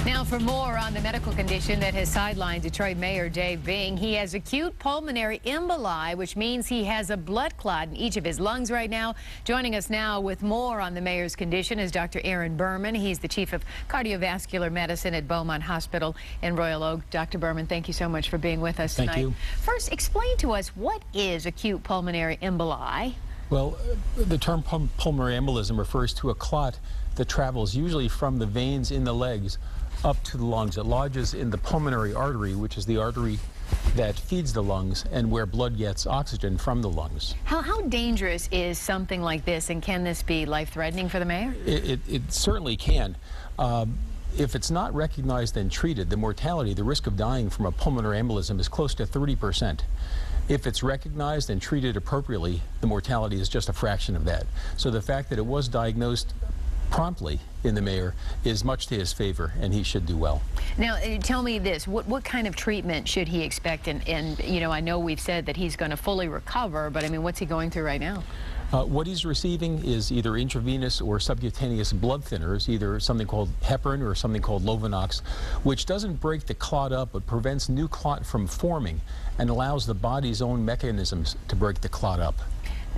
Now for more on the medical condition that has sidelined Detroit Mayor Dave Bing. He has acute pulmonary emboli, which means he has a blood clot in each of his lungs right now. Joining us now with more on the mayor's condition is Dr. Aaron Berman. He's the chief of cardiovascular medicine at Beaumont Hospital in Royal Oak. Dr. Berman, thank you so much for being with us tonight. Thank you. First, explain to us, what is acute pulmonary emboli? Well, the term pulmonary embolism refers to a clot that travels usually from the veins in the legs up to the lungs. It lodges in the pulmonary artery, which is the artery that feeds the lungs and where blood gets oxygen from the lungs. How dangerous is something like this, and can this be life-threatening for the mayor? It certainly can. If it's not recognized and treated, the mortality, the risk of dying from a pulmonary embolism is close to 30%. If it's recognized and treated appropriately, the mortality is just a fraction of that. So the fact that it was diagnosed promptly in the mayor is much to his favor, and he should do well. Now, tell me this, what kind of treatment should he expect? And you know, I know we've said that he's going to fully recover, but I mean, what's he going through right now? What he's receiving is either intravenous or subcutaneous blood thinners, either something called heparin or something called Lovenox, which doesn't break the clot up but prevents new clot from forming and allows the body's own mechanisms to break the clot up.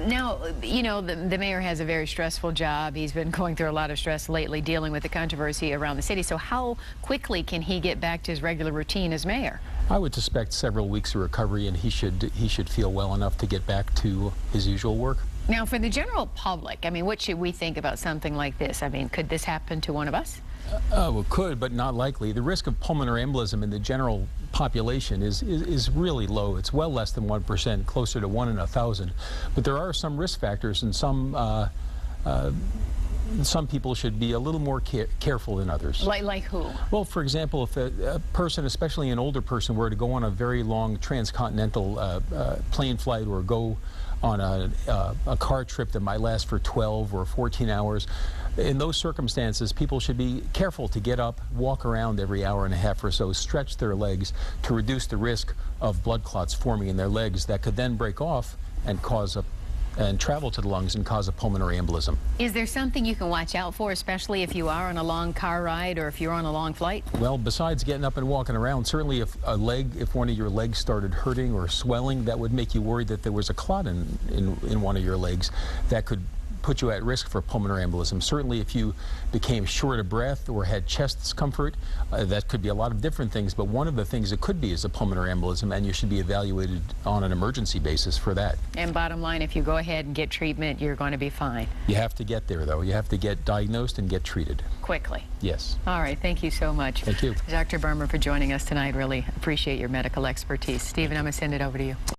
Now, you know, the mayor has a very stressful job. He's been going through a lot of stress lately dealing with the controversy around the city. So how quickly can he get back to his regular routine as mayor? I would suspect several weeks of recovery, and he should feel well enough to get back to his usual work. Now, for the general public, I mean, what should we think about something like this? I mean, could this happen to one of us? Well, it could, but not likely. The risk of pulmonary embolism in the general population is really low. It's well less than 1%, closer to 1 in 1,000. But there are some risk factors, and some people should be a little more careful than others. Like who? Well, for example, if a person, especially an older person, were to go on a very long transcontinental plane flight or go on a car trip that might last for 12 or 14 hours, in those circumstances, people should be careful to get up, walk around every hour and a half or so, stretch their legs to reduce the risk of blood clots forming in their legs that could then break off and travel to the lungs and cause a pulmonary embolism. Is there something you can watch out for, especially if you are on a long car ride or if you're on a long flight? Well, besides getting up and walking around, certainly if one of your legs started hurting or swelling, that would make you worried that there was a clot in one of your legs that could put you at risk for pulmonary embolism. Certainly if you became short of breath or had chest discomfort, that could be a lot of different things, but one of the things it could be is a pulmonary embolism, and you should be evaluated on an emergency basis for that. And bottom line, if you go ahead and get treatment, you're going to be fine. You have to get there, though. You have to get diagnosed and get treated. Quickly. Yes. All right, thank you so much. Thank you. Dr. Berman, for joining us tonight. Really appreciate your medical expertise. Stephen, I'm going to send it over to you.